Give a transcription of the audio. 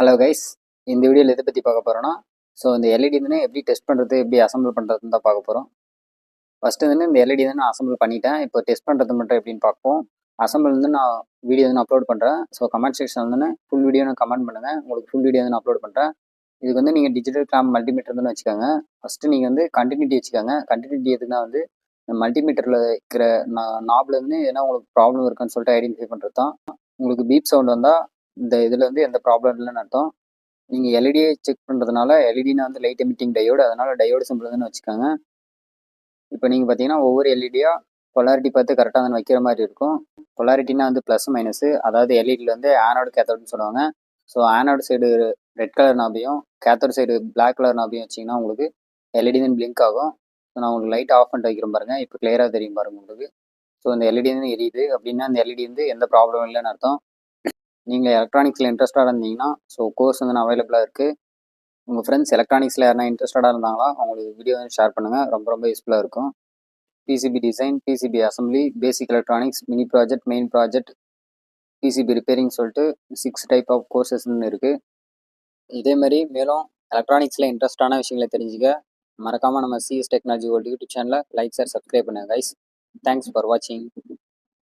Hello guys, இந்த வீடியோவில் எதை பற்றி பார்க்க போகிறோன்னா, இந்த எல்இடி வந்து எப்படி டெஸ்ட் பண்ணுறது, எப்படி அசம்பிள் பண்ணுறதுன்னு தான் பார்க்க போகிறோம். ஃபஸ்ட்டு வந்து இந்த எல்இடி வந்து நான் அசம்பிள் பண்ணிட்டேன். இப்போ டெஸ்ட் பண்ணுறது மட்டும் எப்படின்னு பார்ப்போம். அசம்பிள் வந்து நான் வீடியோ வந்து அப்லோட் பண்ணுறேன். கமெண்ட் செக்ஷன் வந்து ஃபுல் வீடியோ கமெண்ட் பண்ணுங்கள். உங்களுக்கு ஃபுல் வீடியோ வந்து நான் அப்லோட் பண்ணுறேன். இதுக்கு வந்து நீங்கள் டிஜிட்டல் கிளாம் மல்டிமீட்டர் வந்து வச்சுக்கோங்க. ஃபஸ்ட்டு நீங்கள் வந்து கண்டினியூட்டி வச்சுக்கோங்க. கண்டினியூட்டி எதுனா வந்து இந்த மல்டிமீட்டரில் இருக்கிற நாபில் வந்து எதனா உங்களுக்கு ப்ராப்ளம் இருக்குன்னு சொல்லிட்டு ஐடென்டிஃபை பண்ணுறது தான். உங்களுக்கு பீப் சவுண்ட் வந்தால் இந்த இதில் வந்து எந்த ப்ராப்ளம் இல்லைன்னு அர்த்தம். நீங்கள் எல்இடியை செக் பண்ணுறதுனால எல்இடினா வந்து லைட் எமிட்டிங் டயோடு, அதனால் டயோடு சிம்பிள் வந்து வச்சுக்கோங்க. இப்போ நீங்கள் பார்த்தீங்கன்னா ஒவ்வொரு எல்இடியாக பொலாரிட்டி பார்த்து கரெக்டாக வந்து வைக்கிற மாதிரி இருக்கும். பொலாரிட்டினா வந்து ப்ளஸ் மைனஸு, அதாவது எல்இடியில் வந்து ஆனோடு கேத்தோடுன்னு சொல்லுவாங்க. ஆனோடு சைடு ரெட் கலர் நாபியும் கேத்தோடு சைடு பிளாக் கலர் நாபியும் வச்சிங்கன்னா உங்களுக்கு எல்இடி வந்து பிளிங்க் ஆகும். நான் உங்களுக்கு லைட் ஆஃப் பண்ணிட்டு வைக்கிறேன் பாருங்கள். இப்போ கிளியராக தெரியும் பாருங்கள் உங்களுக்கு. இந்த எல்இடி வந்து எரியுது அப்படின்னா அந்த எல்இடி வந்து எந்த ப்ராப்ளம் இல்லைன்னு அர்த்தம். நீங்கள் எலக்ட்ரானிக்ஸில் இன்ட்ரெஸ்டாக இருந்தீங்கன்னா கோர்ஸ் வந்து அவைலபிளாக இருக்குது. உங்கள் ஃப்ரெண்ட்ஸ் எலக்ட்ரானிக்ஸில் யாருனா இன்ட்ரெஸ்டடாக இருந்தாங்களா அவங்களுக்கு வீடியோ வந்து ஷேர் பண்ணுங்கள். ரொம்ப ரொம்ப யூஸ்ஃபுல்லாக இருக்கும். பிசிபி டிசைன், பிசிபி அசம்பிளி, பேசிக் electronics, mini project, main project, PCB repairing சொல்லிட்டு 6 டைப் ஆஃப் கோர்சஸ்ன்னு இருக்குது. இதேமாதிரி மேலும் எலக்ட்ரானிக்ஸில் இன்ட்ரெஸ்டான விஷயங்களை தெரிஞ்சுக்க மறக்காமல் நம்ம சிஎஸ் டெக்னாலஜி வேர்ல்டு யூடியூப் சேனலை லைக், ஷேர், சப்ஸ்கிரைப் பண்ணுங்கள் கைஸ். தேங்க்ஸ் ஃபார் வாட்சிங்.